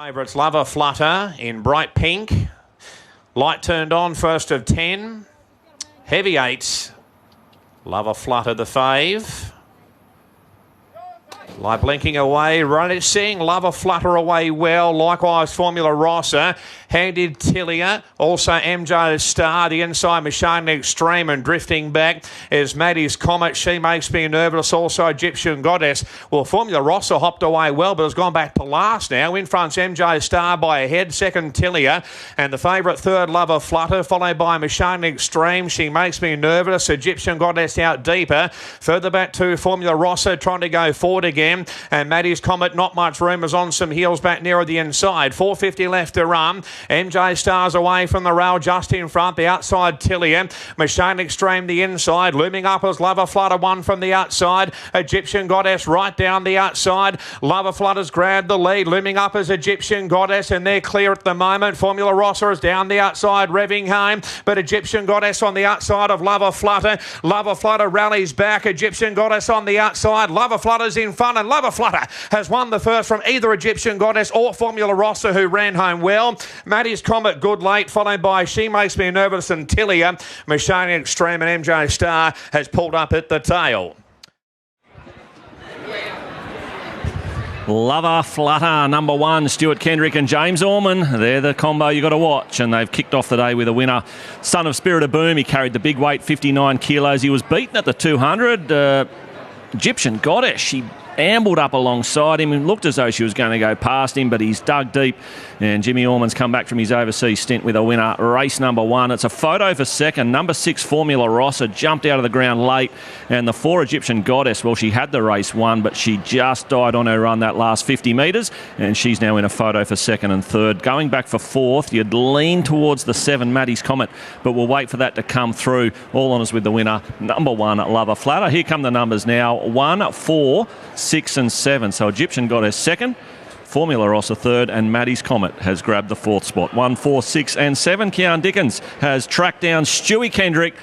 Favourites Lover Flutter in bright pink. Light turned on, first of 10. Heavy 8. Lover Flutter the fave. Light blinking away, seeing Lover Flutter away well. Likewise, Formula Rossa, Handed Tilia, also MJ Star, the inside Machine Extreme, and drifting back is Maddie's Comet. She makes me nervous. Also Egyptian Goddess. Well, Formula Rossa hopped away well, but has gone back to last now. In front's MJ Star by a head, second Tilia, and the favourite third Lover Flutter, followed by Machine Extreme. She makes me nervous. Egyptian Goddess out deeper. Further back to Formula Rossa, trying to go forward again. And Maddie's Comet, not much room, is on some heels back nearer the inside. 450 left to run. MJ Stars away from the rail, just in front. The outside Tillian. Machine Extreme the inside. Looming up as Lover Flutter, one from the outside. Egyptian Goddess right down the outside. Lover Flutter's grabbed the lead. Looming up as Egyptian Goddess, and they're clear at the moment. Formula Rossa is down the outside, revving home. But Egyptian Goddess on the outside of Lover Flutter. Lover Flutter rallies back. Egyptian Goddess on the outside. Lover Flutter's in front, and Lover Flutter has won the first from either Egyptian Goddess or Formula Rossa, who ran home well. Maddie's Comet good late, followed by She Makes Me Nervous and Tilia. Machine Extreme and MJ Star has pulled up at the tail. Lover Flutter, number 1, Stuart Kendrick and James Orman. They're the combo you got to watch, and they've kicked off the day with a winner. Son of Spirit of Boom, he carried the big weight, 59 kilos. He was beaten at the 200. Egyptian Goddess, she ambled up alongside him and looked as though she was going to go past him, but he's dug deep, and Jimmy Orman's come back from his overseas stint with a winner. Race number 1, it's a photo for second. Number 6 Formula Rossa jumped out of the ground late, and the 4 Egyptian Goddess, well, she had the race won, but she just died on her run that last 50 metres, and she's now in a photo for second and third. Going back for fourth, you'd lean towards the 7 Maddie's Comet, but we'll wait for that to come through. All on us with the winner, number 1 Lover Flutter. Here come the numbers now: 1, 4, 6 and 7. So Egyptian Goddess second, Formula Rossa third, and Maddie's Comet has grabbed the fourth spot. 1, 4, 6 and 7. Kean Dickens has tracked down Stewie Kendrick.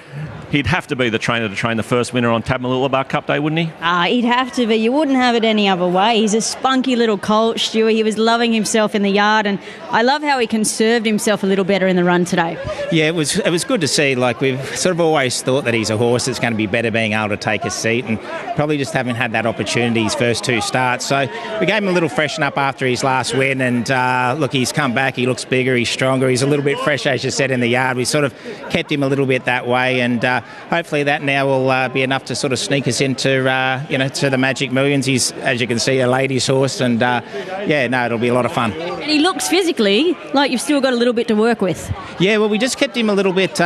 He'd have to be the trainer to train the first winner on Tamalula Cup Day, wouldn't he? He'd have to be. You wouldn't have it any other way. He's a spunky little colt, Stewie. He was loving himself in the yard, and I love how he conserved himself a little better in the run today. Yeah, it was good to see. Like, we've sort of always thought that he's a horse that's going to be better being able to take a seat, and probably just haven't had that opportunity his first 2 starts. So we gave him a little freshen up after his last win, and look, he's come back. He looks bigger, he's stronger, he's a little bit fresh, as you said, in the yard. We sort of kept him a little bit that way, and hopefully that now will be enough to sort of sneak us into to the Magic Millions. He's, as you can see, a ladies' horse, and it'll be a lot of fun. And he looks physically like you've still got a little bit to work with. Yeah, well, we just kept him a little bit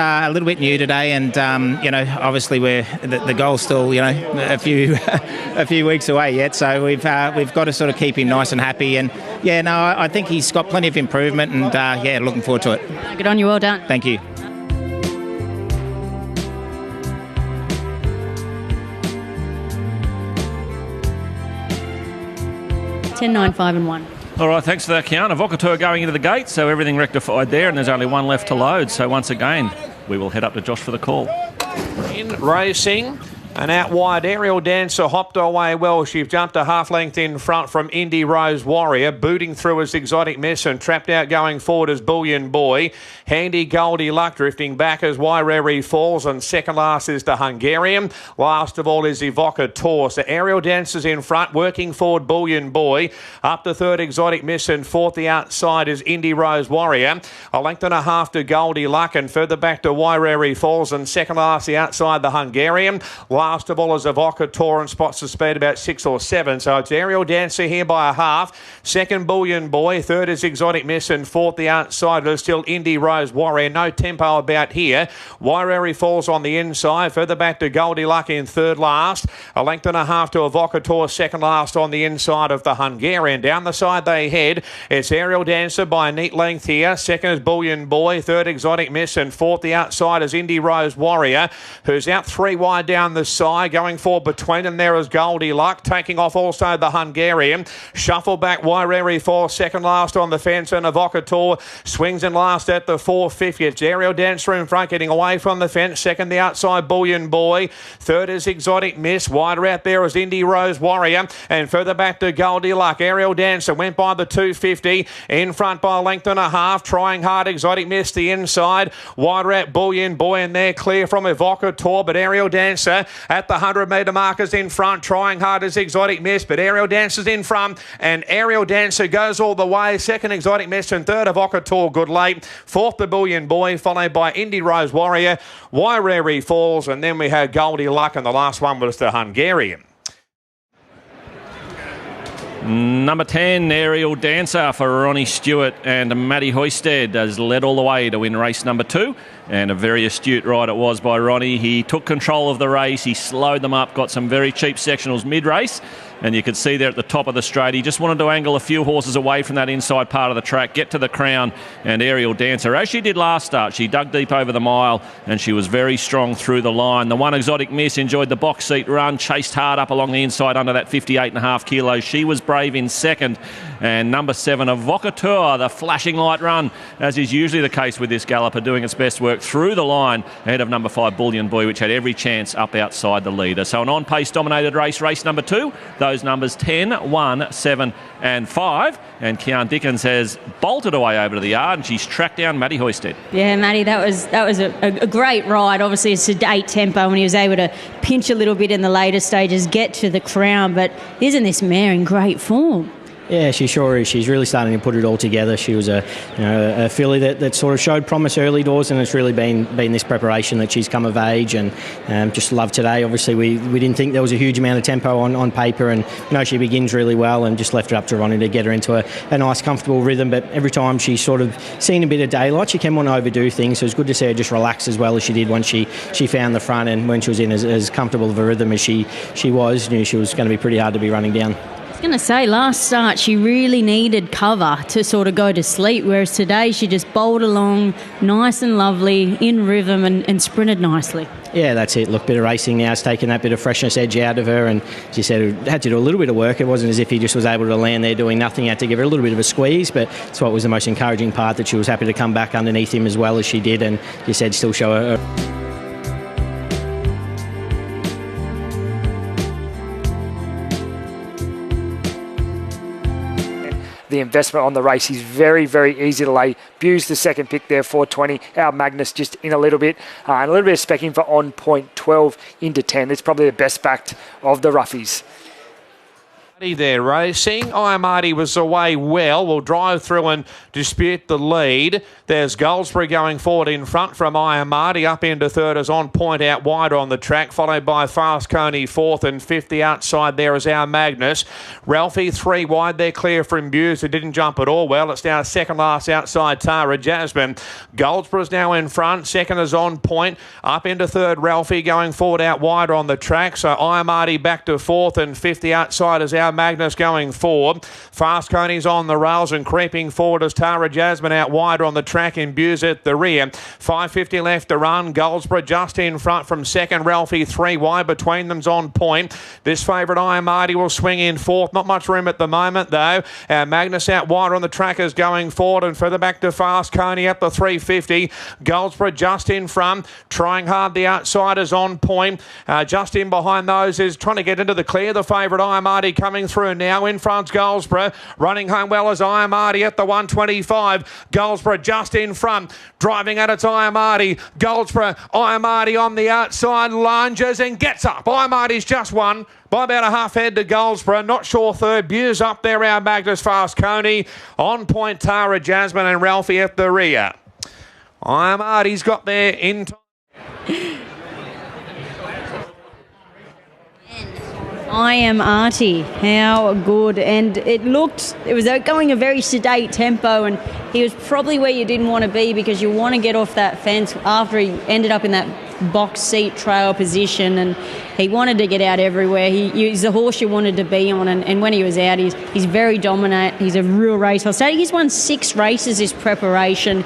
new today, and obviously the goal's still a few weeks away yet, so we've got to sort of keep him nice and happy, and I think he's got plenty of improvement, and looking forward to it. Good on you, well done. Thank you. Ten, 9, 5 and 1. All right, thanks for that, Kean. Avocateur going into the gate, so everything rectified there, and there's only 1 left to load. So once again, we will head up to Josh for the call. In racing, and out wide, Aerial Dancer hopped away well. She jumped a half length in front from Indy Rose Warrior, booting through as Exotic Miss, and trapped out going forward as Bullion Boy. Handy Goldie Luck drifting back as Waireri Falls, and second last is the Hungarian. Last of all is Evocateur. So Aerial Dancer's in front, working forward Bullion Boy. Up to third, Exotic Miss, and fourth, the outside is Indy Rose Warrior. A length and a half to Goldie Luck, and further back to Waireri Falls, and second last, the outside, the Hungarian. Last of all is Avocateur, and spots the speed about 6 or 7. So it's Aerial Dancer here by a half. Second, Bullion Boy. Third is Exotic Miss, and fourth, the outside is still Indy Rose Warrior. No tempo about here. Waireri Falls on the inside. Further back to Goldie Luck in third last. A length and a half to Avocateur, second last on the inside of the Hungarian. Down the side they head. It's Aerial Dancer by a neat length here. Second is Bullion Boy. Third, Exotic Miss, and fourth, the outside is Indy Rose Warrior, who's out 3 wide down the inside. Going forward between them there is Goldie Luck, taking off also the Hungarian. Shuffle back Waireri for second last on the fence, and Evocator swings in last at the 450. It's Aerial Dancer in front, getting away from the fence. Second, the outside Bullion Boy. Third is Exotic Miss. Wider out there is Indy Rose Warrior, and further back to Goldie Luck. Aerial Dancer went by the 250, in front by a length and a half. Trying hard, Exotic Miss the inside. Wider out Bullion Boy, and they're clear from Evocator, but Aerial Dancer at the 100-metre markers in front. Trying hard as Exotic Miss, but Aerial Dancer's in front, and Aerial Dancer goes all the way. Second, Exotic Miss, and third, Evocator good late. Fourth, the Bullion Boy, followed by Indy Rose Warrior, Waireri Falls, and then we had Goldie Luck, and the last one was the Hungarian. Number 10, Aerial Dancer for Ronnie Stewart, and Matty Hoisted has led all the way to win race number 2. And a very astute ride it was by Ronnie. He took control of the race. He slowed them up, got some very cheap sectionals mid-race. And you could see there at the top of the straight, he just wanted to angle a few horses away from that inside part of the track, get to the crown. And Aerial Dancer, as she did last start, she dug deep over the mile and she was very strong through the line. The one, Exotic Miss, enjoyed the box seat run, chased hard up along the inside under that 58.5 kilos. She was brave in second. And number 7, Evocator, the flashing light run, as is usually the case with this galloper, doing its best work through the line ahead of number 5, Bullion Boy, which had every chance up outside the leader. So an on-pace dominated race, race number 2. Those numbers 10, 1, 7 and 5. And Kian Dickens has bolted away over to the yard, and she's tracked down Matty Hoisted. Yeah, Matty, that was a great ride. Obviously, a sedate tempo when he was able to pinch a little bit in the later stages, get to the crown. But isn't this mare in great form? Yeah, she sure is. She's really starting to put it all together. She was a filly that sort of showed promise early doors, and it's really been this preparation that she's come of age, and just love today. Obviously, we didn't think there was a huge amount of tempo on paper, and she begins really well, and just left it up to Ronnie to get her into a nice, comfortable rhythm. But every time she's sort of seen a bit of daylight, she can want to overdo things. So it's good to see her just relax as well as she did once she found the front, and when she was in as comfortable of a rhythm as she was, she was going to be pretty hard to be running down. I was going to say, last start she really needed cover to sort of go to sleep, whereas today she just bowled along nice and lovely, in rhythm, and sprinted nicely. Yeah, that's it. Look, bit of racing now. It's taken that bit of freshness edge out of her, and she said it had to do a little bit of work. It wasn't as if he just was able to land there doing nothing. He had to give her a little bit of a squeeze, but that's what was the most encouraging part, that she was happy to come back underneath him as well as she did, and she said still show her... The investment on the race is very, very easy to lay. Buse the second pick there, 420. Our Magnus just in a little bit. And a little bit of specking for On Point, 12 into 10. It's probably the best backed of the roughies. There racing. Iamardi was away well. We'll drive through and dispute the lead. There's Goldsbury going forward in front from Iamardi. Up into third is On Point out wider on the track, followed by Fast Coney fourth, and fifth the outside there is our Magnus. Ralphie 3 wide. They're clear from Buse, who didn't jump at all well. It's now second last outside Tara Jasmine. Goldsborough's now in front. Second is On Point. Up into third, Ralphie going forward out wider on the track. So Iamardi back to fourth, and fifth the outside is our Magnus going forward. Fast Coney's on the rails and creeping forward as Tara Jasmine out wider on the track, in Buse at the rear. 5.50 left to run. Goldsborough just in front from second. Ralphie 3 wide. Between them's On Point. This favourite Iamardi will swing in fourth. Not much room at the moment though. Magnus out wider on the track is going forward, and further back to Fast Coney up the 3.50. Goldsborough just in front. Trying hard the outside is On Point. Just in behind those is trying to get into the clear. The favourite Iamardi coming through now. In front's Goldsborough. Running home well as Iamardi at the 125. Goldsborough just in front. Driving at its Iamardi. Goldsborough. Iamardi on the outside. Lunges and gets up. Iamardi's just won by about a half head to Goldsborough. Not sure third. Buse up there. Our Magnus, Fast Coney. On Point, Tara Jasmine, and Ralphie at the rear. Iamardi's got there in time. I Am Artie, how good. And it was going a very sedate tempo, and he was probably where you didn't want to be, because you want to get off that fence after he ended up in that box seat trail position, and he wanted to get out everywhere. He's the horse you wanted to be on, and when he was out, he's very dominant. He's a real racehorse. He's won 6 races this preparation.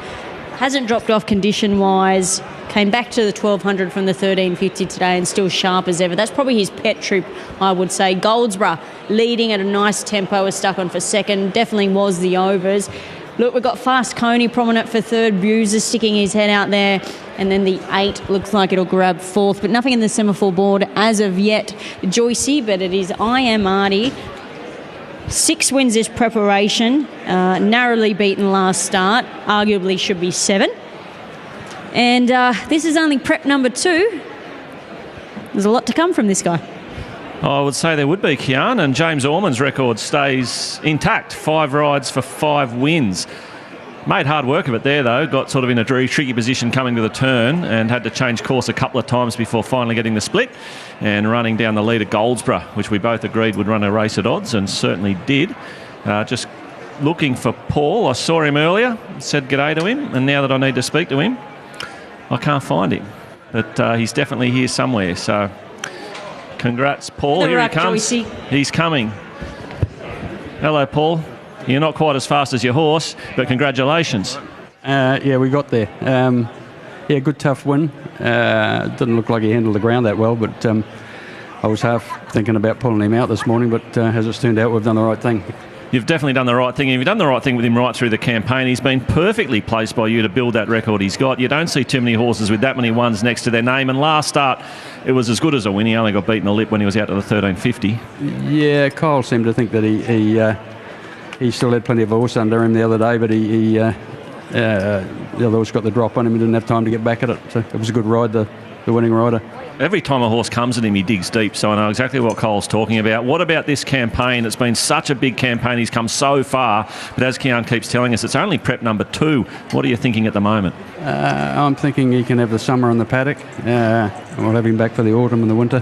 Hasn't dropped off condition-wise. Came back to the 1200 from the 1350 today and still sharp as ever. That's probably his pet troop, I would say. Goldsborough leading at a nice tempo, was stuck on for second. Definitely was the overs. Look, we've got Fast Coney prominent for third. Buser sticking his head out there. And then the 8 looks like it'll grab fourth. But nothing in the semaphore board as of yet, Joycey. But it is I Am Artie. 6 wins this preparation. Narrowly beaten last start. Arguably should be 7. And this is only prep number 2. There's a lot to come from this guy. I would say there would be, Kian, and James Orman's record stays intact. 5 rides for 5 wins. Made hard work of it there, though. Got sort of in a very tricky position coming to the turn and had to change course a couple of times before finally getting the split and running down the lead at Goldsborough, which we both agreed would run a race at odds, and certainly did. Just looking for Paul. I saw him earlier, said g'day to him, and now that I need to speak to him, I can't find him. But he's definitely here somewhere, so congrats, Paul. Here he comes. Joycey. He's coming. Hello, Paul. You're not quite as fast as your horse, but congratulations. Yeah, we got there. Yeah, good tough win. Didn't look like he handled the ground that well, but I was half thinking about pulling him out this morning, but as it's turned out, we've done the right thing. You've definitely done the right thing. You've done the right thing with him right through the campaign. He's been perfectly placed by you to build that record he's got. You don't see too many horses with that many ones next to their name. And last start, it was as good as a win. He only got beaten a lip when he was out to the 1350. Yeah, Kyle seemed to think that he still had plenty of horse under him the other day, but the other horse got the drop on him. He didn't have time to get back at it. So it was a good ride, the winning rider. Every time a horse comes at him, he digs deep, so I know exactly what Cole's talking about. What about this campaign? It's been such a big campaign. He's come so far, but as Kian keeps telling us, it's only prep number 2. What are you thinking at the moment? I'm thinking he can have the summer on the paddock. We'll have him back for the autumn and the winter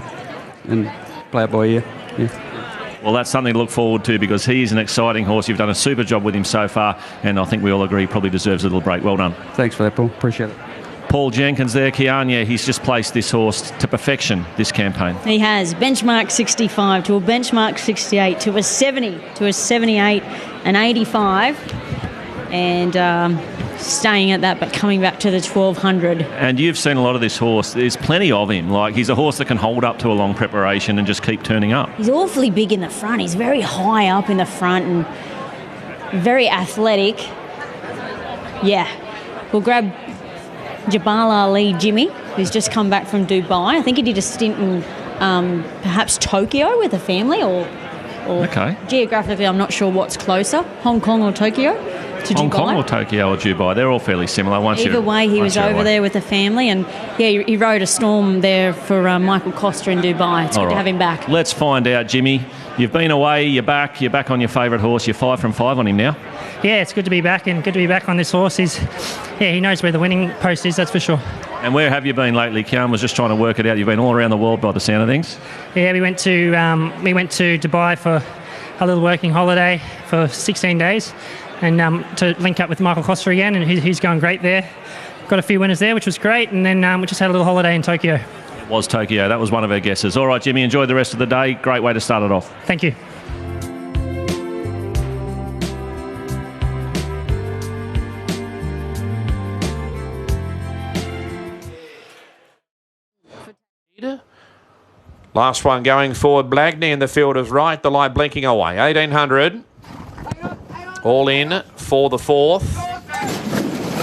and play it by ear. Yeah. Well, that's something to look forward to because he's an exciting horse. You've done a super job with him so far, and I think we all agree he probably deserves a little break. Well done. Thanks for that, Paul. Appreciate it. Paul Jenkins there, Kianya, he's just placed this horse to perfection this campaign. He has. Benchmark 65 to a benchmark 68 to a 70 to a 78 and 85. And staying at that, but coming back to the 1200. And you've seen a lot of this horse. There's plenty of him. Like, he's a horse that can hold up to a long preparation and just keep turning up. He's awfully big in the front. He's very high up in the front and very athletic. Yeah. We'll grab Jabal Ali Jimmy, who's just come back from Dubai. I think he did a stint in perhaps Tokyo with a family or okay. Geographically, I'm not sure what's closer, Hong Kong or Tokyo to Hong Dubai. Kong or Tokyo or Dubai, they're all fairly similar. Either way, he was over there with the family, and yeah, he rode a Storm there for Michael Costa in Dubai. It's good to have him back. Let's find out, Jimmy. You've been away, you're back on your favourite horse. You're 5 from 5 on him now. Yeah, it's good to be back and good to be back on this horse. He knows where the winning post is, that's for sure. And where have you been lately? Kian was just trying to work it out. You've been all around the world by the sound of things. Yeah, we went to Dubai for a little working holiday for 16 days and to link up with Michael Costa again, and he's going great there. Got a few winners there, which was great, and then we just had a little holiday in Tokyo. It was Tokyo. That was one of our guesses. All right, Jimmy, enjoy the rest of the day. Great way to start it off. Thank you. Last one going forward. Blagney in the field is right. The light blinking away. 1800. All in for the 4th.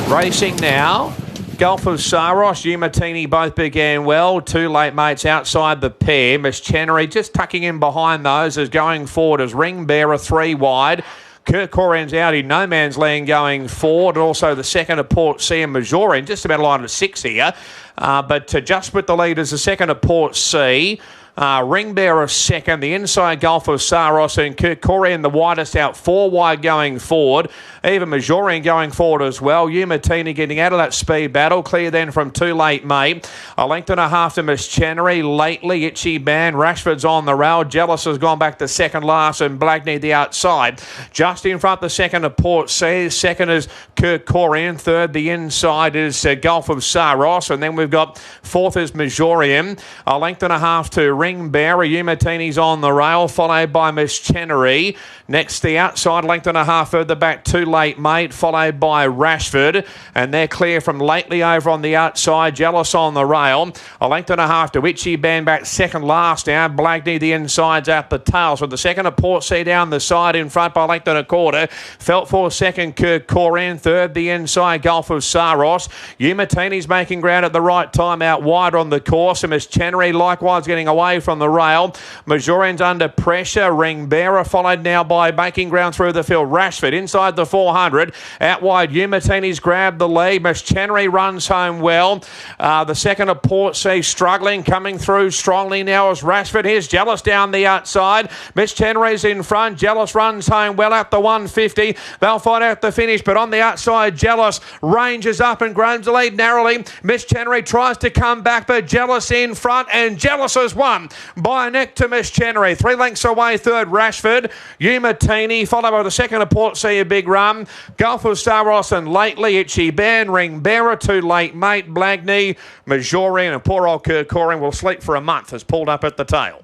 Racing now. Gulf of Saros, Umatini both began well. 2 late mates outside the pair. Miss Chenery just tucking in behind those as going forward as Ring Bearer 3 wide. Kirk Coran's out in no man's land going forward. Also the second of Port C and Majorin, just about a line of 6 here. But just with the lead is the second of Port C. Ring Bearer second, the inside Gulf of Saros and Kirk Coran the widest out, 4 wide going forward. Even Majorin going forward as well. Umatini getting out of that speed battle. Clear then from 2 late mate. A length and a half to Miss Chenery. Lately, Itchy Band. Rashford's on the rail. Jealous has gone back to second last and Blagney the outside. Just in front the second of Port C. Second is Kirk Coran. Third, the inside is Gulf of Saros. And then we've got 4th is Majorin. A length and a half to Ring Ring Bearer. Umatini's on the rail, followed by Miss Chenery. Next, the outside, length and a half further back, Too Late Mate, followed by Rashford. And they're clear from Lately over on the outside. Jealous on the rail. A length and a half to Itchy Band back second last now. Blagney, the insides at the tails. With the second of Portsea down the side in front by length and a quarter. Felt for second, Kirk Corin. Third, the inside, Gulf of Saros. Umatini's making ground at the right time out wide on the course. And Miss Chenery likewise getting away from the rail. Majorin's under pressure. Ring Bearer followed now by making ground through the field. Rashford inside the 400. Out wide, Umatini's grabbed the lead. Miss Chenery runs home well. The second of Portsea struggling, coming through strongly now as Rashford. Here's Jealous down the outside. Miss Chenery's in front. Jealous runs home well at the 150. They'll find out the finish, but on the outside, Jealous ranges up and grabs the lead narrowly. Miss Chenery tries to come back, but Jealous in front, and Jealous has won by a neck to Miss Chenery. 3 lengths away, third, Rashford. Umatini, followed by the second of Portsea, a big run. Gulf of Saros and Lately, Itchy Band, Ring Bearer, Too Late Mate, Blagney, Majorin, and poor old Kirk Corin will sleep for a month, has pulled up at the tail.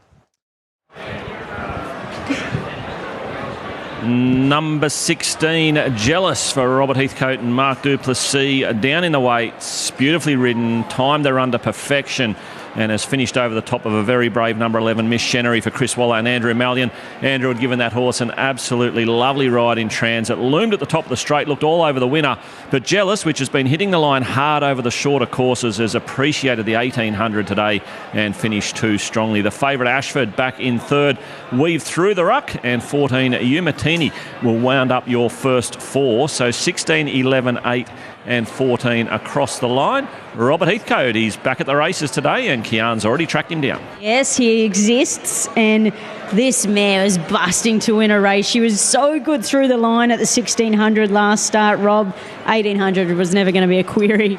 Number 16, Jealous for Robert Heathcote and Mark Duplessis. Down in the weights, beautifully ridden, timed her under perfection, and has finished over the top of a very brave number 11, Miss Chenery, for Chris Waller and Andrew Mallion. Andrew had given that horse an absolutely lovely ride in transit. Loomed at the top of the straight, looked all over the winner. But Jealous, which has been hitting the line hard over the shorter courses, has appreciated the 1800 today and finished 2 strongly. The favourite Ashford back in third, weaved through the ruck, and 14, Umatini, will wound up your first 4. So 16, 11, 8 and 14 across the line. Robert Heathcote, he's back at the races today, and Kian's already tracked him down. Yes, he exists, and this mare is busting to win a race. She was so good through the line at the 1600 last start, Rob. 1800 was never going to be a query.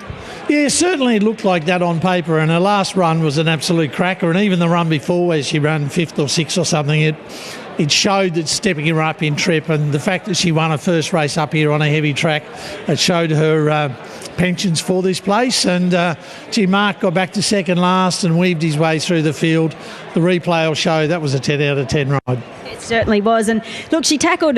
Yeah, certainly it looked like that on paper, and her last run was an absolute cracker, and even the run before where she ran 5th or 6th or something, it showed that stepping her up in trip, and the fact that she won her first race up here on a heavy track, it showed her pensions for this place. And Mark got back to second last and weaved his way through the field. The replay will show that was a 10 out of 10 ride. It certainly was. And look, she tackled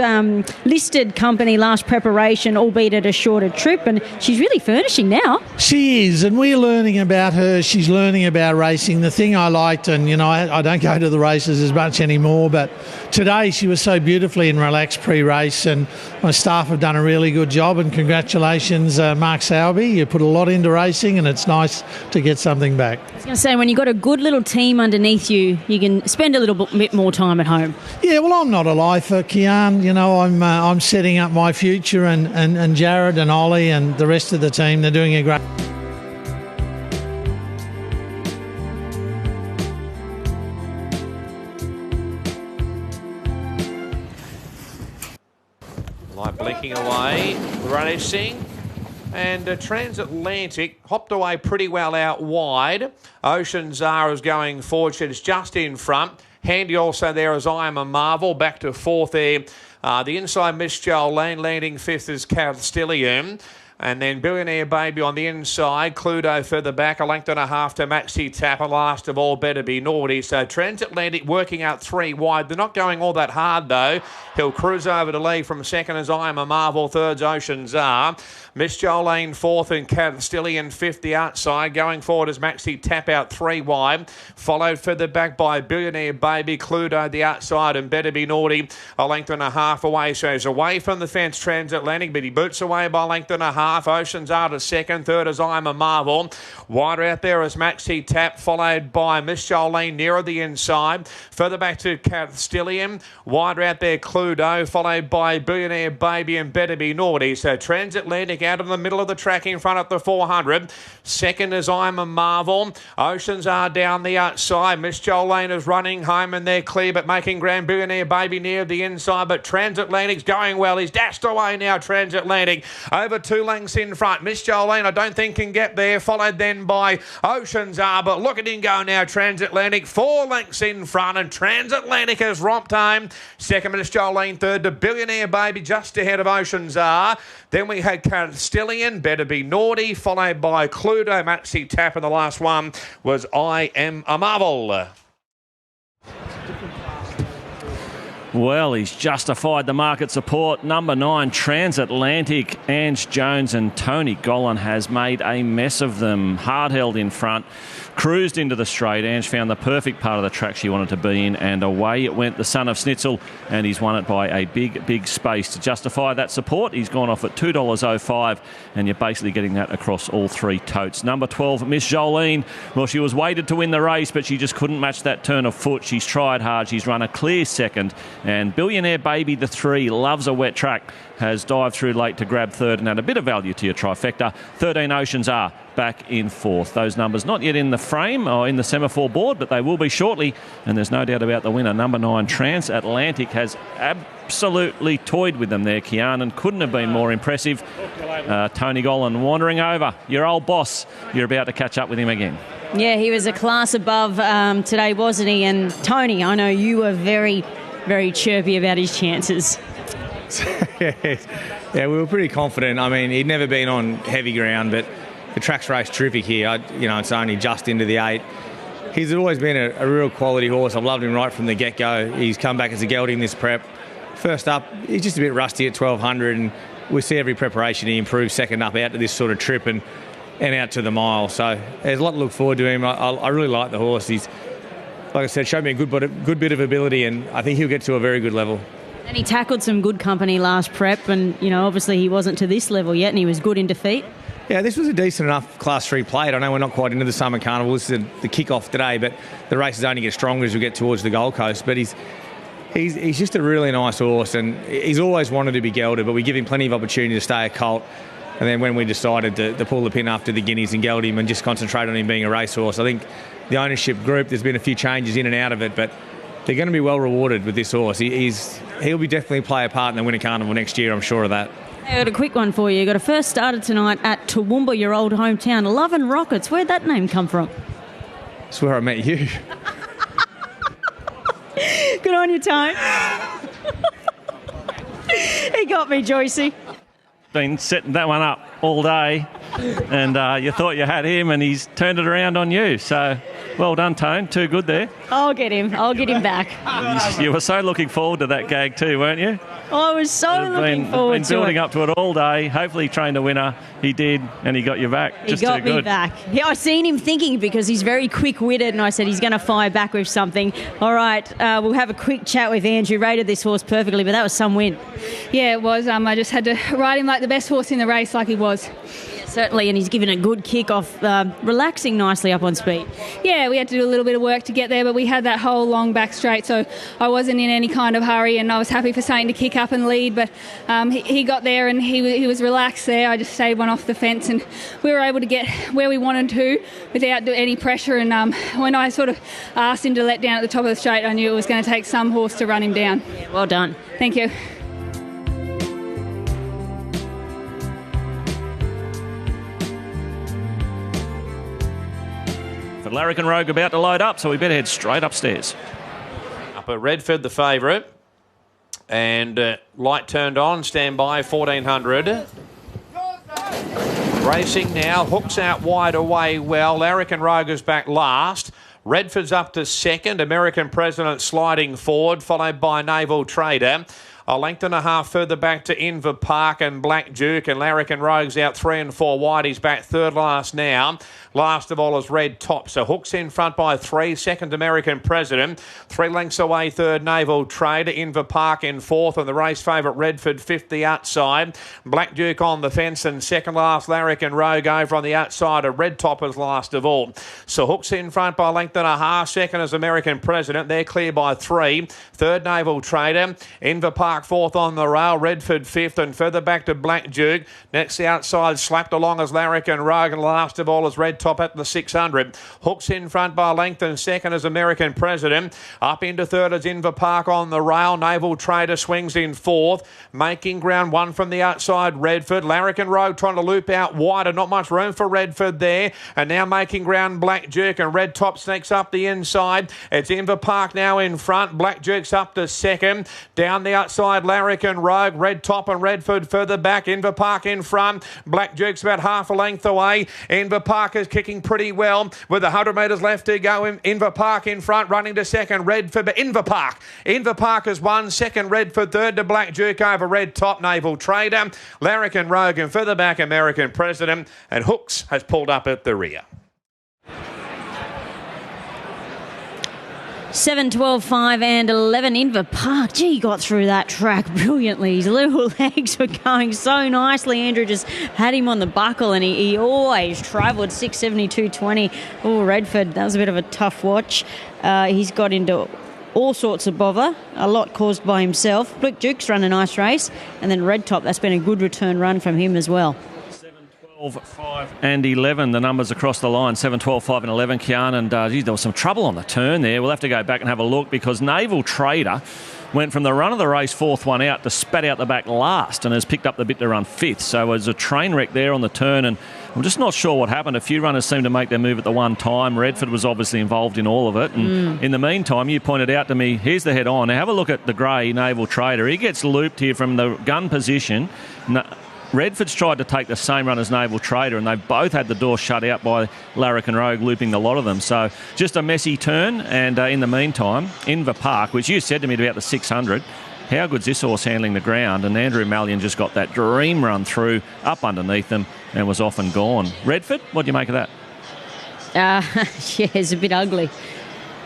listed company last preparation, albeit at a shorter trip, and she's really furnishing now. She is, and we're learning about her. She's learning about racing. The thing I liked, and you know, I don't go to the races as much anymore, but today she was so beautifully and relaxed pre-race, and my staff have done a really good job, and congratulations, Mark Sowerby. You put a lot into racing, and it's nice to get something back. I was going to say, when you've got a good little team underneath you, you can spend a little bit more time at home. Yeah, well, I'm not a lifer, Kian. You know, I'm setting up my future, and Jared and Ollie and the rest of the team, they're doing a great... Light blinking away, racing. And Transatlantic hopped away pretty well out wide. Ocean Zara is going forward. She's just in front. Handy also there as I Am a Marvel. Back to 4th there. The inside, Miss Jolene. Landing 5th is Castilian. And then Billionaire Baby on the inside. Cluedo further back. A length and a half to Maxi Tap. And last of all, Better Be Naughty. So Transatlantic working out 3 wide. They're not going all that hard, though. He'll cruise over to lead from second as I Am a Marvel. Third's Ocean Zara. Miss Jolene 4th and Castilian 5th the outside. Going forward as Maxi Tap out 3 wide. Followed further back by Billionaire Baby. Cluedo the outside and Better Be Naughty. A length and a half away. So he's away from the fence, Transatlantic, but he boots away by a length and a half. Oceans are to second. Third as I Am a Marvel. Wider out there as Maxi Tap, followed by Miss Jolene nearer the inside. Further back to Castilian. Wider out there Cluedo, followed by Billionaire Baby and Better Be Naughty. So Transatlantic out of the middle of the track in front of the 400. Second is I Am a Marvel. Oceans are down the outside. Miss Jolene is running home and they're clear, but making ground. Billionaire Baby near the inside, but Transatlantic's going well. He's dashed away now, Transatlantic. Over 2 lengths in front. Miss Jolene, I don't think can get there. Followed then by Oceans Are, but look at him go now, Transatlantic. 4 lengths in front, and Transatlantic has romped home. Second, Miss Jolene. Third to Billionaire Baby, just ahead of Oceans Are. Then we had Castilian, Better Be Naughty, followed by Cluedo, Maxi Tap, and the last one was I Am a Marvel. Well, he's justified the market support. Number 9, Transatlantic. Ange Jones and Tony Gollan has made a mess of them. Hard held in front. Cruised into the straight. Ange found the perfect part of the track she wanted to be in, and away it went, the son of Snitzel, and he's won it by a big space. To justify that support, he's gone off at $2.05, and you're basically getting that across all 3 totes. Number 12, Miss Jolene. Well, she was weighted to win the race, but she just couldn't match that turn of foot. She's tried hard. She's run a clear second, and Billionaire Baby, the 3, loves a wet track, has dived through late to grab third and had a bit of value to your trifecta. 13 Oceans are back in 4th. Those numbers not yet in the frame or in the semaphore board, but they will be shortly, and there's no doubt about the winner. Number 9, Transatlantic, has absolutely toyed with them there. Kianan couldn't have been more impressive. Tony Gollan wandering over. Your old boss, you're about to catch up with him again. Yeah, he was a class above today, wasn't he? And Tony, I know you were very, very chirpy about his chances. Yeah, we were pretty confident. I mean, he'd never been on heavy ground, but the track's raced terrific here. It's only just into the 8. He's always been a real quality horse. I've loved him right from the get-go. He's come back as a gelding this prep. First up, he's just a bit rusty at 1200, and we see every preparation he improves second up out to this sort of trip and out to the mile. So there's a lot to look forward to him. I really like the horse. He's, like I said, showed me a good bit of ability, and I think he'll get to a very good level. And he tackled some good company last prep, and obviously he wasn't to this level yet, and he was good in defeat. Yeah, this was a decent enough Class 3 plate. I know we're not quite into the Summer Carnival. This is the kick-off today, but the races only get stronger as we get towards the Gold Coast. But he's just a really nice horse, and he's always wanted to be gelded, but we give him plenty of opportunity to stay a colt. And then when we decided to pull the pin after the Guineas and geld him and just concentrate on him being a racehorse, I think the ownership group, there's been a few changes in and out of it, but they're going to be well rewarded with this horse. He'll be definitely play a part in the Winter Carnival next year, I'm sure of that. I got a quick one for you. Got a first starter tonight at Toowoomba, your old hometown. Love and Rockets. Where'd that name come from? That's where I met you. Good on you, Tone. He got me, Joycey. Been setting that one up all day, and you thought you had him, and he's turned it around on you. So, well done, Tone. Too good there. I'll get him back. You were so looking forward to that gag too, weren't you? I was so looking forward to it. Been building up to it all day. Hopefully he trained a winner. He did, and he got you back. He got me back. Yeah, I seen him thinking, because he's very quick-witted, and I said he's going to fire back with something. All right, we'll have a quick chat with Andrew. Rated this horse perfectly, but that was some win. Yeah, it was. I just had to ride him like the best horse in the race, like he was. Certainly, and he's given a good kick off, relaxing nicely up on speed. Yeah, we had to do a little bit of work to get there, but we had that whole long back straight, so I wasn't in any kind of hurry, and I was happy for Saint to kick up and lead, but he got there and he was relaxed there. I just stayed one off the fence, and we were able to get where we wanted to without any pressure, and when I sort of asked him to let down at the top of the straight, I knew it was going to take some horse to run him down. Yeah, well done. Thank you. But Larrikin Rogue about to load up, so we better head straight upstairs. Up at Redford, the favourite. And light turned on, stand by, 1400. Racing now, hooks out wide away well. Larrikin Rogue is back last. Redford's up to second. American President sliding forward, followed by Naval Trader. A length and a half further back to Inver Park and Black Duke, and Larrikin Rogue's out 3 and 4 wide. He's back third last now. Last of all is Red Top. So Hooks in front by 3. Second, American President. 3 lengths away, third, Naval Trader. Inver Park in fourth, and the race favourite Redford, fifth the outside. Black Duke on the fence, and second last, Larrikin Rogue over on the outside of Red Top is last of all. So Hooks in front by a length and a half. Second is American President. They're clear by 3. Third, Naval Trader. Inver Park fourth on the rail. Redford fifth, and further back to Black Duke. Next, the outside slapped along as Larrikin Rogue, and last of all is Red Top at the 600. Hooks in front by length, and second is American President. Up into third is Inver Park on the rail. Naval Trader swings in fourth. Making ground, one from the outside, Redford. Larrikin Rogue trying to loop out wider. Not much room for Redford there. And now making ground, Black Duke, and Red Top sneaks up the inside. It's Inver Park now in front. Black Duke's up to second. Down the outside inside, Larrikin Rogue, Red Top and Redford further back. Inverpark in front. Black Duke's about half a length away. Inverpark is kicking pretty well with 100 metres left to go. Inverpark in front, running to second. Redford, but Inverpark has won. Second, Redford. Third to Black Duke over Red Top, Naval Trader. Larrikin Rogue and further back, American President. And Hooks has pulled up at the rear. 7, 12, 5 and 11. Inverpark, gee, got through that track brilliantly. His little legs were going so nicely. Andrew just had him on the buckle and he always travelled 6:72.20. Oh, Redford, that was a bit of a tough watch. He's got into all sorts of bother, a lot caused by himself. Black Duke's run a nice race. And then Red Top, that's been a good return run from him as well. 12, 5 and 11, the numbers across the line, 7, 12, 5 and 11, Kian, and there was some trouble on the turn there. We'll have to go back and have a look because Naval Trader went from the run of the race, fourth one out, to spat out the back last and has picked up the bit to run fifth. So it was a train wreck there on the turn, and I'm just not sure what happened. A few runners seemed to make their move at the one time. Redford was obviously involved in all of it. And in the meantime, you pointed out to me, here's the head on. Now have a look at the grey Naval Trader. He gets looped here from the gun position. Redford's tried to take the same run as Naval Trader, and they've both had the door shut out by Larrikin Rogue, looping the lot of them. So just a messy turn, and in the meantime, Inverpark, which you said to me about the 600, how good's this horse handling the ground? And Andrew Mallion just got that dream run through, up underneath them, and was off and gone. Redford, what do you make of that? Yeah, it's a bit ugly.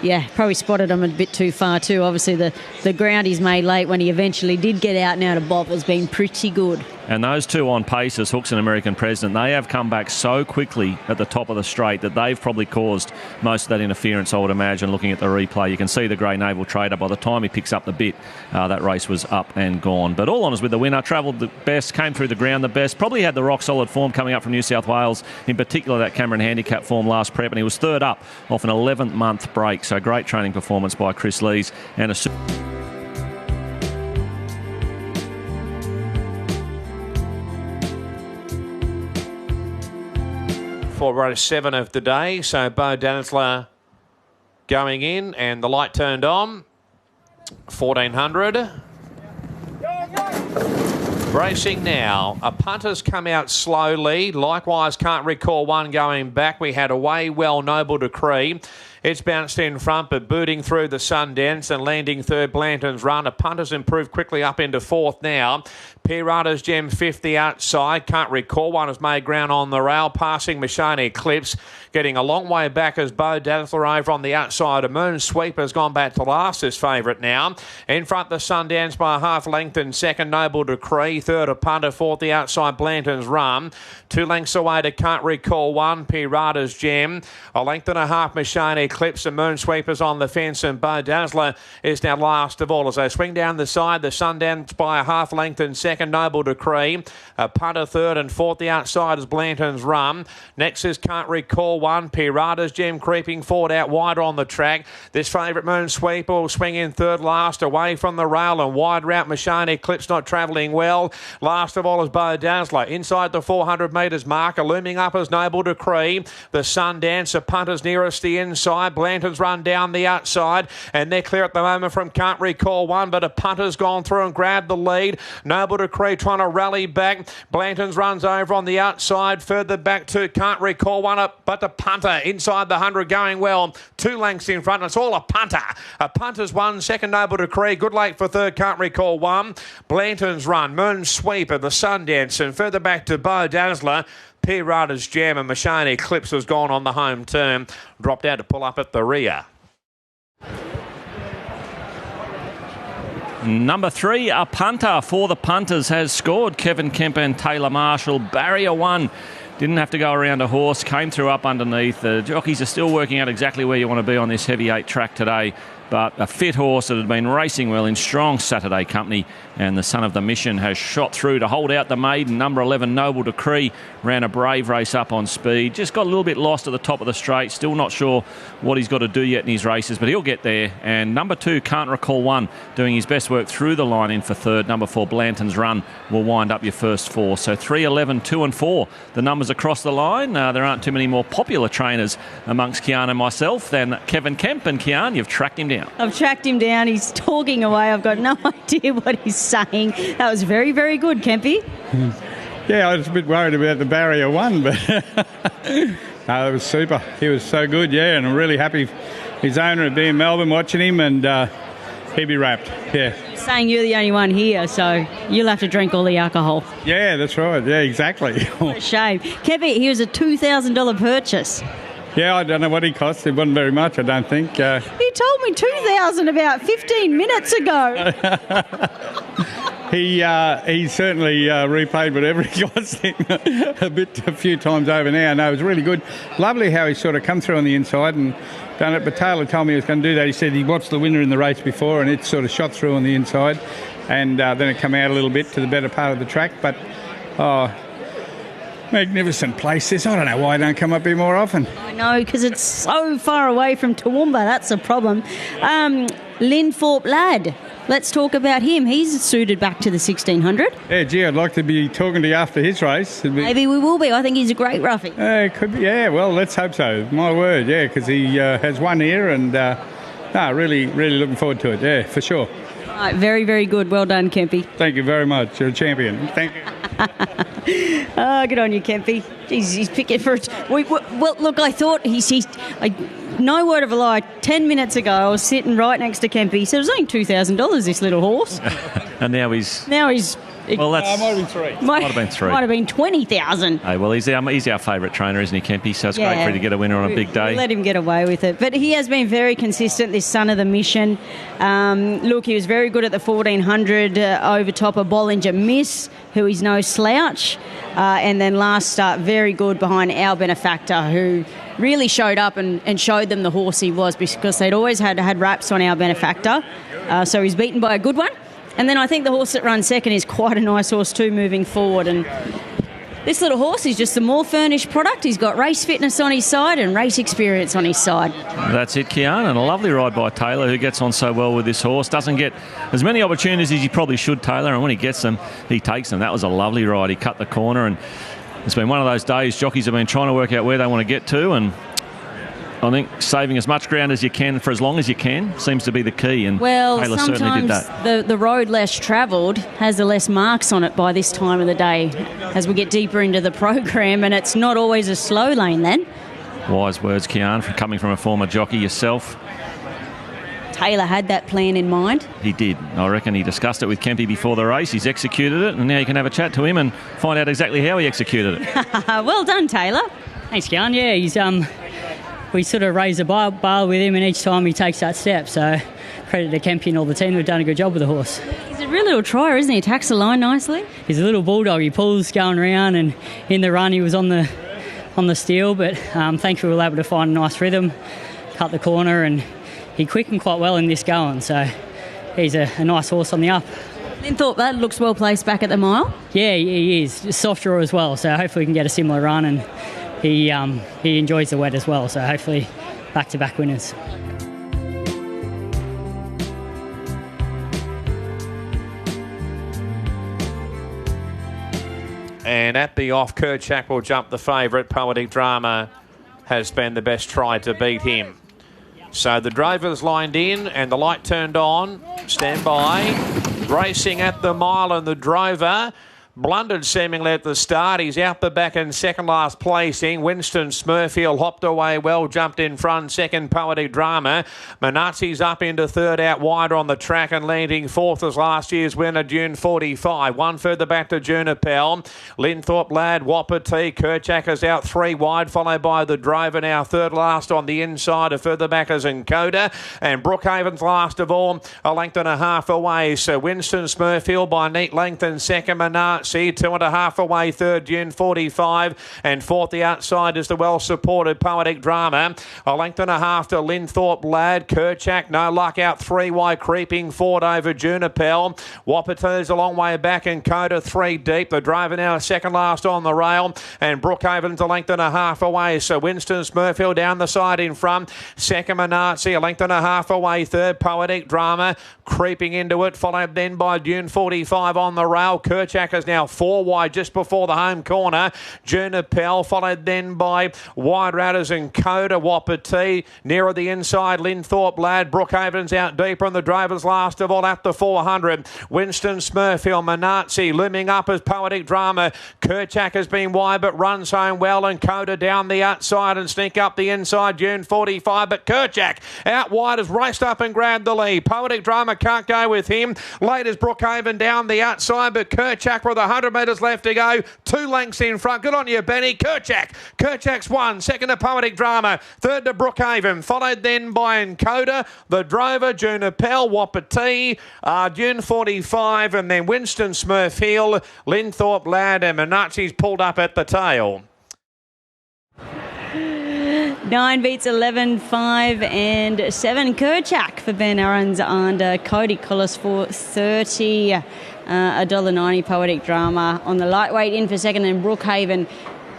Yeah, probably spotted him a bit too far too. Obviously, the ground he's made late when he eventually did get out and out of bop has been pretty good. And those two on paces, Hooks and American President, they have come back so quickly at the top of the straight that they've probably caused most of that interference, I would imagine, looking at the replay. You can see the grey Naval Trader. By the time he picks up the bit, that race was up and gone. But all honours with the winner, travelled the best, came through the ground the best, probably had the rock-solid form coming up from New South Wales, in particular that Cameron Handicap form last prep, and he was third up off an 11th-month break. So great training performance by Chris Lees and a... For race 7 of the day, so Bo Dazzler going in and the light turned on. 1400. Racing now. A punter's come out slowly. Likewise, can't recall one going back. We had Away Well, Noble Decree. It's bounced in front, but booting through the Sundance and landing third, Blanton's Run. A punter's improved quickly up into fourth now. Pirata's Gem fifth the outside. Can't recall one has made ground on the rail, passing Mashane Eclipse. Getting a long way back as Bo Dazzler over on the outside. A Moon Sweeper's gone back to last as favourite now. In front, the Sundance by a half length and second, Noble Decree. Third, a punter. Fourth, the outside, Blanton's Run. 2 lengths away to Can't Recall one, Pirata's Gem. A length and a half, Mashane Eclipse. The Moon Sweeper's on the fence, and Bo Dazzler is now last of all as they swing down the side. The Sundance by a half length and second, Noble Decree. A punter third, and fourth, the outside is Blanton's Run. Next is Can't Recall one, Pirata's Gem creeping forward out wider on the track. This favourite, Moon Sweeper, will swing in third last away from the rail, and wide route Mashane Eclipse not travelling well. Last of all is Bo Dazzler. Inside the 400 metres marker, looming up as Noble Decree. The Sundance, the punters nearest the inside. Blanton's Run down the outside, and they're clear at the moment from Can't Recall one, but a punter's gone through and grabbed the lead. Noble Decree trying to rally back. Blanton's Run's over on the outside, further back to Can't Recall one, but the punter inside the 100 going well. 2 lengths in front, it's all a punter. A punter's won, second Noble Decree, good late for third, Can't Recall one. Blanton's Run, Moon Sweeper, the Sundance, and further back to Bo Dazzler. Pirata's Gem and Mashane Eclipse has gone on the home turn. Dropped out to pull up at the rear. Number 3, a punter for the punters has scored. Kevin Kemp and Taylor Marshall. Barrier 1. Didn't have to go around a horse. Came through up underneath. The jockeys are still working out exactly where you want to be on this heavy 8 track today. But a fit horse that had been racing well in strong Saturday company, and the son of the mission has shot through to hold out the maiden. Number 11, Noble Decree, ran a brave race up on speed. Just got a little bit lost at the top of the straight. Still not sure what he's got to do yet in his races, but he'll get there. And number 2, Can't Recall one, doing his best work through the line in for third. Number 4, Blanton's Run, will wind up your first 4. So 3, 11, 2 and 4. The numbers across the line. There aren't too many more popular trainers amongst Kian and myself than Kevin Kemp. And Kian, you've tracked him down. down. I've tracked him down. He's talking away. I've got no idea what he's saying. That was very, very good, Kempy. Yeah, I was a bit worried about the barrier one, but no, it was super. He was so good, yeah, and I'm really happy his owner would be in Melbourne watching him, and he'd be wrapped, yeah. Saying you're the only one here, so you'll have to drink all the alcohol. Yeah, that's right. Yeah, exactly. What a shame. Kempy, he was a $2,000 purchase. Yeah, I don't know what he cost. It wasn't very much, I don't think. He told me $2,000 about 15 minutes ago. He certainly repaid whatever he cost him a few times over now. No, it was really good. Lovely how he sort of come through on the inside and done it. But Taylor told me he was going to do that. He said he watched the winner in the race before and it sort of shot through on the inside. And then it come out a little bit to the better part of the track. But, magnificent place this. I don't know why I don't come up here more often. I know, because it's so far away from Toowoomba. That's a problem. Linthorpe Lad. Let's talk about him. He's suited back to the 1600. Yeah, gee, I'd like to be talking to you after his race. Maybe we will be. I think he's a great roughie. It could be. Yeah, well, let's hope so. My word, yeah, because he has one ear and really, really looking forward to it. Yeah, for sure. All right, very, very good. Well done, Kempy. Thank you very much. You're a champion. Thank you. Oh, good on you, Kempy. Jeez, he's picking for it. Well, look, I thought no word of a lie, 10 minutes ago I was sitting right next to Kempy. He said it was only $2,000, this little horse. And now he's... Well, that's... might have been three. Might have been three. Might have been 20,000. Hey, well, he's our favourite trainer, isn't he, Kempy? So it's great for him to get a winner on a big day. We'll let him get away with it. But he has been very consistent, this son of the mission. Look, he was very good at the 1400 over top of Bollinger Miss, who is no slouch. And then last start, very good behind Our Benefactor, who really showed up and showed them the horse he was, because they'd always had wraps on Our Benefactor. So he's beaten by a good one. And then I think the horse that runs second is quite a nice horse too moving forward. And this little horse is just a more furnished product. He's got race fitness on his side and race experience on his side. That's it, Kian. And a lovely ride by Taylor, who gets on so well with this horse. Doesn't get as many opportunities as he probably should, Taylor. And when he gets them, he takes them. That was a lovely ride. He cut the corner, and it's been one of those days jockeys have been trying to work out where they want to get to. And I think saving as much ground as you can for as long as you can seems to be the key, and Taylor certainly did that. Sometimes the road less travelled has the less marks on it by this time of the day as we get deeper into the program, and it's not always a slow lane then. Wise words, Kian, coming from a former jockey yourself. Taylor had that plan in mind. He did. I reckon he discussed it with Kempy before the race. He's executed it, and now you can have a chat to him and find out exactly how he executed it. Well done, Taylor. Thanks, Kian. Yeah, he's we sort of raise the bar with him, and each time he takes that step. So credit to Kempy and all the team who've done a good job with the horse. He's a real little trier, isn't he? He tacks the line nicely. He's a little bulldog. He pulls going around, and in the run he was on the steel, but thankfully we were able to find a nice rhythm, cut the corner, and he quickened quite well in this going. So he's a nice horse on the up. Linthorpe, that looks well placed back at the mile. Yeah, he is. Just soft draw as well, so hopefully we can get a similar run, and he enjoys the wet as well, so hopefully back-to-back winners. And at the off, Kerchak will jump the favourite. Poetic Drama has been the best try to beat him. So the drover's lined in and the light turned on. Stand by. Racing at the mile, and the drover blundered seemingly at the start. He's out the back in second last placing. Winston Smurfield hopped away well, jumped in front. Second, Poetic Drama. Manazzi's up into third, out wider on the track and leading fourth as last year's winner, June 45. One further back to Junipel. Linthorpe Lad, Wapiti. Kerchak is out three wide, followed by the drover now third last on the inside. A further back is Encoda. And Brookhaven's last of all, a length and a half away. So Winston Smurfield by a neat length in second. Manazzi 2.5 away third, June 45, and fourth the outside is the well-supported Poetic Drama. A length and a half to Linthorpe Lad. Kerchak, no luck, out three wide, creeping forward over Junipel. Wapiti's a long way back, and Coda three deep. The driver now second last on the rail, and Brookhaven's a length and a half away. So Winston Smurfield down the side in front. Second, Manazzi, a length and a half away third. Poetic Drama creeping into it, followed then by June 45 on the rail. Kerchak is now now 4 wide just before the home corner. Junipel, followed then by Wide Ratters and Coda, Wapiti. Nearer the inside, Linthorpe Lad. Brookhaven's out deeper, and the drivers last of all at the 400. Winston Smurfield, Manazzi looming up as Poetic Drama. Kerchak has been wide but runs home well, and Coda down the outside and sneak up the inside. June 45, but Kerchak out wide has raced up and grabbed the lead. Poetic Drama can't go with him. Late is Brookhaven down the outside, but Kerchak with 100 metres left to go. 2 lengths in front. Good on you, Benny. Kerchak's won. Second to Poetic Drama. Third to Brookhaven. Followed then by Encoda, the Drover, Junipel, Wapiti, June 45, and then Winston Smurfield, Linthorpe Lad, and Manazzi's pulled up at the tail. 9 beats 11, 5 and 7. Kerchak for Ben Aarons under Cody Collis for 30. $1.90 Poetic Drama on the lightweight in for second, and Brookhaven.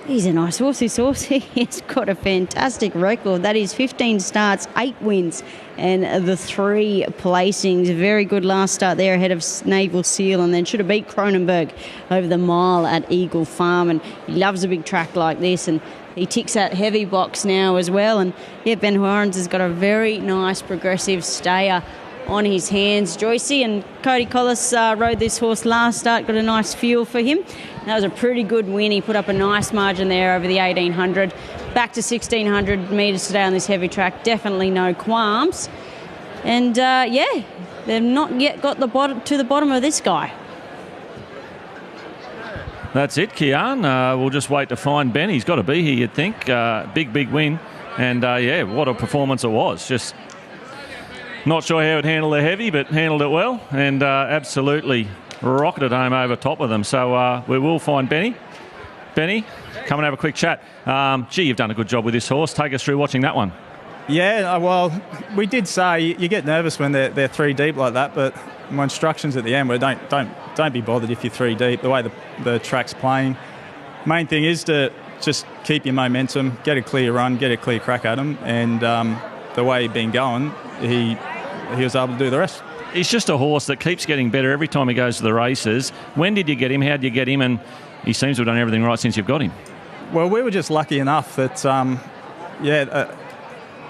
He's a nice horse, this horse. He's got a fantastic record. That is 15 starts, 8 wins, and the 3 placings. Very good last start there ahead of Naval Seal, and then should have beat Cronenberg over the mile at Eagle Farm. And he loves a big track like this, and he ticks that heavy box now as well. And yeah, Ben Aarons has got a very nice progressive stayer on his hands. Joycey and Cody Collis rode this horse last start, got a nice feel for him. That was a pretty good win. He put up a nice margin there over the 1800. Back to 1600 metres today on this heavy track. Definitely no qualms. And yeah, they've not yet got to the bottom of this guy. That's it, Kian. We'll just wait to find Ben. He's got to be here, you'd think. Big win. And yeah, what a performance it was. Just not sure how it handled the heavy, but handled it well, and absolutely rocketed home over top of them. So we will find Benny. Benny, come and have a quick chat. Gee, you've done a good job with this horse. Take us through watching that one. Yeah, well, we did say you get nervous when they're 3 deep like that, but my instructions at the end were don't be bothered if you're 3 deep. The way the track's playing, main thing is to just keep your momentum, get a clear run, get a clear crack at him, and the way he'd been going, he was able to do the rest. He's just a horse that keeps getting better every time he goes to the races. When did you get him? How did you get him? And he seems to have done everything right since you've got him. Well, we were just lucky enough that,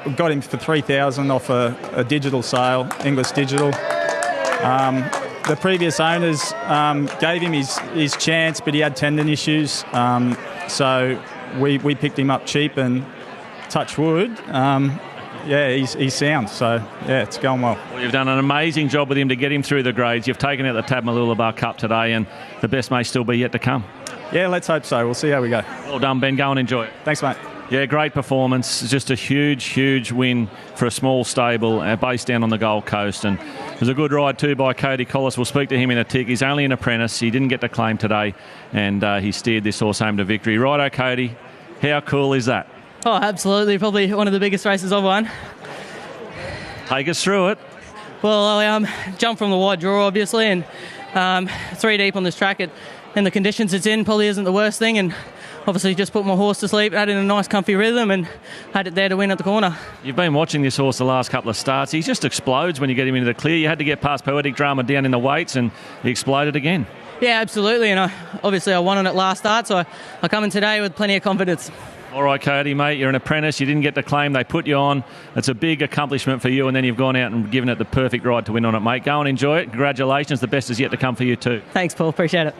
we got him for $3,000 off a digital sale, English Digital. The previous owners gave him his chance, but he had tendon issues. So we picked him up cheap, and touch wood, he's sound. So, yeah, it's going well. Well, you've done an amazing job with him to get him through the grades. You've taken out the Tamalula Cup today, and the best may still be yet to come. Yeah, let's hope so. We'll see how we go. Well done, Ben. Go and enjoy it. Thanks, mate. Yeah, great performance. Just a huge win for a small stable based down on the Gold Coast. And it was a good ride too by Cody Collis. We'll speak to him in a tick. He's only an apprentice. He didn't get to claim today, and he steered this horse home to victory. Righto, Cody. How cool is that? Oh, absolutely. Probably one of the biggest races I've won. Take us through it. Well, I jumped from the wide draw, obviously, and 3 deep on this track. And the conditions it's in probably isn't the worst thing. And obviously just put my horse to sleep, had in a nice comfy rhythm, and had it there to win at the corner. You've been watching this horse the last couple of starts. He just explodes when you get him into the clear. You had to get past Poetic Drama down in the weights, and he exploded again. Yeah, absolutely. And I won on it last start, so I come in today with plenty of confidence. All right, Cody, mate, you're an apprentice. You didn't get the claim. They put you on. It's a big accomplishment for you, and then you've gone out and given it the perfect ride to win on it, mate. Go and enjoy it. Congratulations. The best is yet to come for you too. Thanks, Paul. Appreciate it.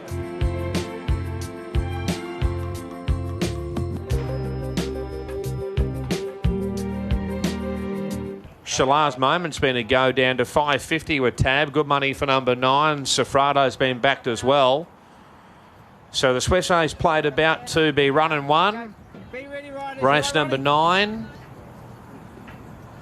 Shalars Moment's been a go down to $5.50 with Tab. Good money for number 9. Sofrado's been backed as well. So the Swiss Ace played about to be running 1. Race number 9.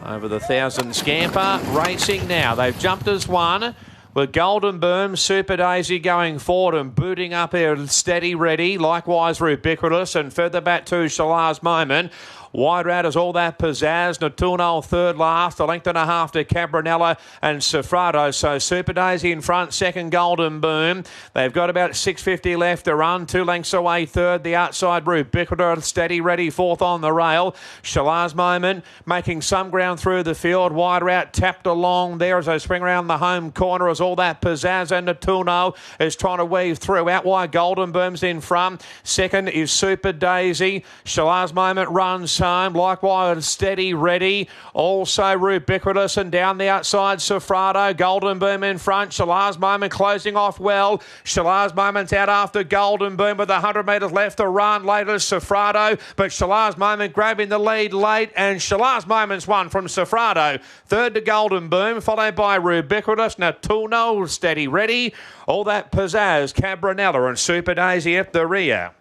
Over the 1,000 scamper. Racing now. They've jumped as 1. With Golden Boom, Super Daisy going forward and booting up here, steady ready. Likewise, Ubiquitous, and further back to Shalars Moment. Wide out is All That Pizzazz. Natuno third last. A length and a half to Cabrinella and Sofrado. So Super Daisy in front, second Golden Boom. They've got about 6.50 left to run. 2 lengths away, third. The outside Rubiquitous, steady, ready, fourth on the rail. Shalaz Moment making some ground through the field. Wide out, tapped along there as they spring around the home corner as All That Pizzazz, and Natuno is trying to weave through. Out wide, Golden Boom's in front. Second is Super Daisy. Shalaz Moment runs home. Likewise, steady, ready. Also Rubiquitous, and down the outside, Sofrado. Golden Boom in front. Shalaz Moment closing off well. Shalaz Moment's out after Golden Boom with 100 metres left to run. Later, Sofrado, but Shalaz Moment grabbing the lead late, and Shalaz Moment's won from Sofrado. Third to Golden Boom, followed by Rubiquitous, Natuno, steady, ready. All That Pizzazz, Cabrinella and Super Daisy at the rear.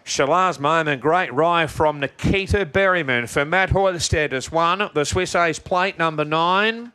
Shalaz Moment, great ride from Nikita Berryman for Matt Hoysted has won the Swiss Ace Plate number 9.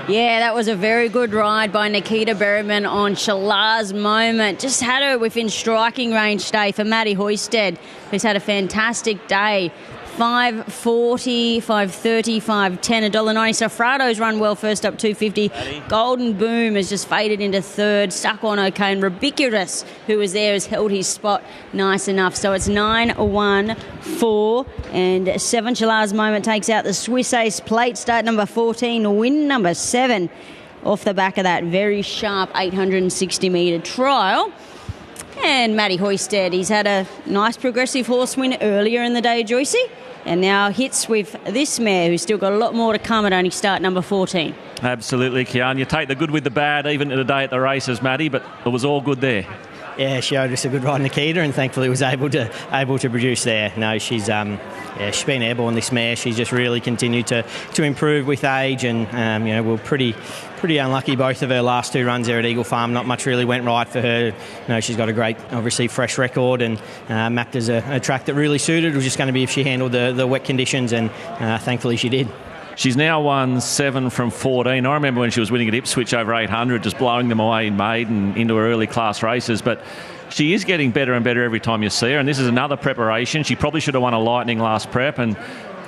Yeah, that was a very good ride by Nikita Berryman on Shalaz Moment. Just had her within striking range today for Matty Hoysted, who's had a fantastic day. 5.40, 5.30, 5.10, $1.90. Sofrado's run well first up, 2.50. Golden Boom has just faded into third, stuck on okay, and Rubiquitous, who was there, has held his spot nice enough. So it's 9, 1, 4, and 7. Shalaz Moment takes out the Swiss Ace Plate, start number 14, win number 7. Off the back of that very sharp 860 metre trial. And Matty Hoysted, he's had a nice progressive horse win earlier in the day, Joycey, and now hits with this mare, who's still got a lot more to come at only start number 14. Absolutely, Kian. You take the good with the bad, even today at the races, Matty, but it was all good there. Yeah, she showed us a good ride, Nikita, and thankfully was able to produce there. No, she's been airborne, this mare. She's just really continued to improve with age, and we're pretty unlucky both of her last 2 runs there at Eagle Farm. Not much really went right for her. She's got a great, obviously, fresh record, and mapped as a track that really suited. It was just going to be if she handled the wet conditions, and thankfully she did. She's now won 7 from 14. I remember when she was winning at Ipswich over 800, just blowing them away in maiden into her early class races. But she is getting better and better every time you see her. And this is another preparation. She probably should have won a Lightning last prep. And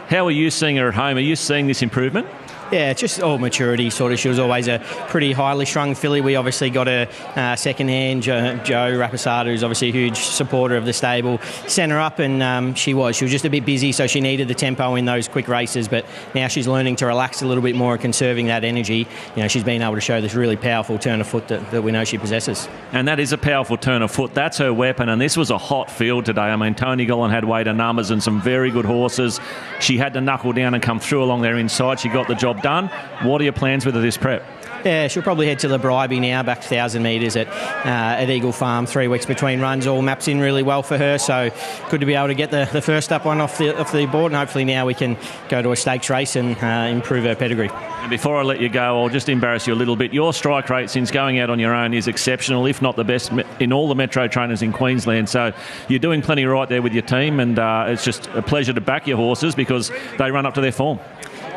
how are you seeing her at home? Are you seeing this improvement? Yeah, it's just all maturity, sort of. She was always a pretty highly strung filly. We obviously got her second-hand, Joe Rapisada, who's obviously a huge supporter of the stable, sent her up, and she was just a bit busy, so she needed the tempo in those quick races. But now she's learning to relax a little bit more and conserving that energy. She's been able to show this really powerful turn of foot that we know she possesses. And that is a powerful turn of foot. That's her weapon, and this was a hot field today. I mean, Tony Gollan had weight and numbers and some very good horses. She had to knuckle down and come through along their inside. She got the job done. What are your plans with her this prep? Yeah, she'll probably head to the Bribey now, back 1,000 metres at Eagle Farm. 3 weeks between runs, all maps in really well for her. So good to be able to get the first up one off the board, and hopefully now we can go to a stakes race and improve her pedigree. And before I let you go, I'll just embarrass you a little bit. Your strike rate since going out on your own is exceptional, if not the best in all the Metro trainers in Queensland. So you're doing plenty right there with your team, and it's just a pleasure to back your horses because they run up to their form.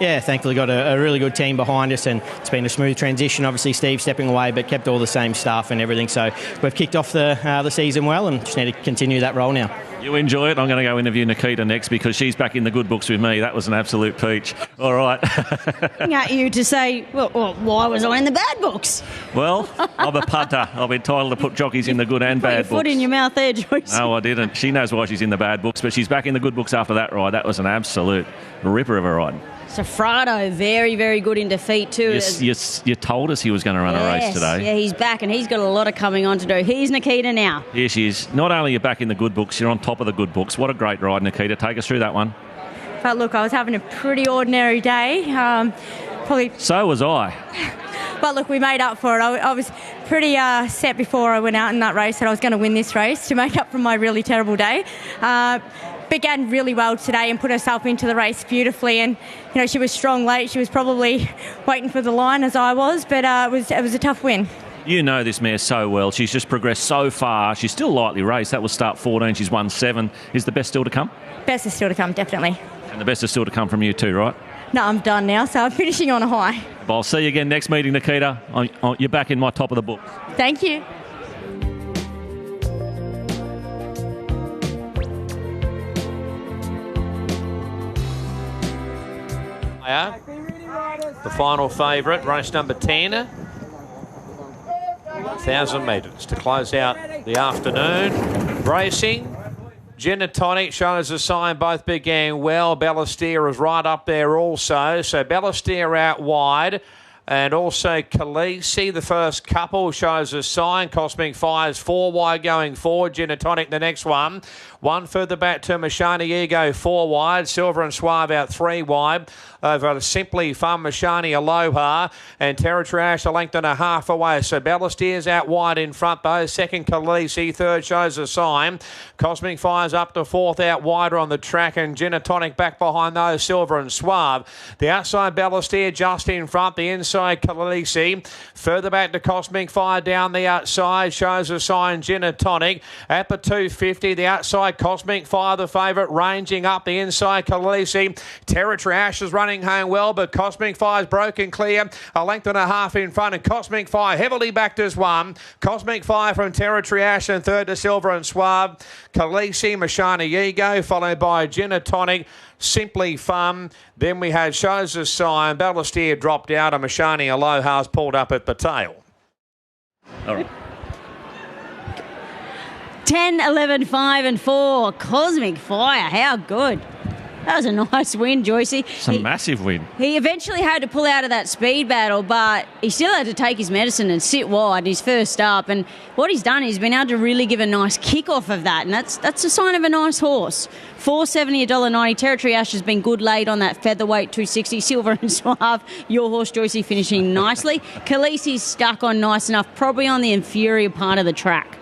Yeah, thankfully got a really good team behind us, and it's been a smooth transition. Obviously Steve stepping away, but kept all the same staff and everything. So we've kicked off the season well, and just need to continue that role now. You enjoy it. I'm going to go interview Nikita next because she's back in the good books with me. That was an absolute peach. All right. At you to say, well, why was I in the bad books? Well, I'm a punter. I'm entitled to put jockeys in the good and bad books. Put your foot in your mouth there, Joyce. No, I didn't. She knows why she's in the bad books, but she's back in the good books after that ride. That was an absolute ripper of a ride. Sofrado, very, very good in defeat too. You told us he was going to run a race today. Yeah, he's back, and he's got a lot of coming on to do. Here's Nikita now. Here she is. Not only are you back in the good books, you're on top of the good books. What a great ride, Nikita. Take us through that one. But look, I was having a pretty ordinary day. So was I. But look, we made up for it. I was pretty set before I went out in that race that I was going to win this race to make up for my really terrible day. Began really well today and put herself into the race beautifully, and she was strong late. She was probably waiting for the line as I was, but it was a tough win. You know this mare so well. She's just progressed so far. She's still lightly raced. That was start 14. She's won 7. Is the best still to come? Best is still to come, definitely. And the best is still to come from you too, right? No, I'm done now, so I'm finishing on a high. Well, I'll see you again next meeting, Nikita. You're back in my top of the book. Thank you. The final favourite, race number 10. 1,000 metres to close out the afternoon. Racing. Genetonic shows a sign both began well. Ballestier is right up there also. So Ballestier out wide. And also Khaleesi, the first couple, shows a sign. Cosmic Fire's 4 wide going forward. Genetonic the next one. One further back to Mashani Ego 4 wide. Silver and Suave out 3 wide. Over Simply Fun, Mashani Aloha. And Territory Ash a length and a half away. So Ballestier's out wide in front though. Second Khaleesi. Third shows a sign. Cosmic Fire's up to fourth out wider on the track. And Genetonic back behind those. Silver and Suave. The outside Ballestier just in front. The inside Khaleesi. Further back to Cosmic Fire down the outside. Shows a sign Genetonic. At the 250. The outside Cosmic Fire the favourite. Ranging up the inside Khaleesi. Territory Ash is running home well, but Cosmic Fire's broken clear. A length and a half in front, and Cosmic Fire heavily backed as one. Cosmic Fire from Territory Ash and third to Silver and Suave. Khaleesi, Mashani Ego, followed by Genetonic, Simply Fun. Then we had Shows a Sign. Ballestier dropped out, and Mashani Aloha's pulled up at the tail. All right. 10, 11, 5 and 4. Cosmic Fire, how good. That was a nice win, Joycey. It's a massive win. He eventually had to pull out of that speed battle, but he still had to take his medicine and sit wide his first up. And what he's done is he's been able to really give a nice kick off of that, and that's a sign of a nice horse. $4.70, $1.90. Territory Ash has been good laid on that featherweight 260. Silver and Suave, your horse, Joycey, finishing nicely. Khaleesi's stuck on nice enough, probably on the inferior part of the track.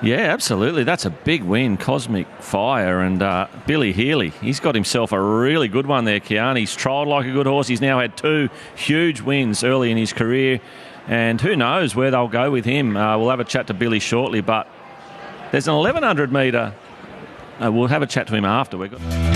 Yeah, absolutely. That's a big win, Cosmic Fire. And Billy Healy, he's got himself a really good one there, Kian. He's trialled like a good horse. He's now had 2 huge wins early in his career. And who knows where they'll go with him. We'll have a chat to Billy shortly. But there's an 1,100 metre. We'll have a chat to him after. We've got...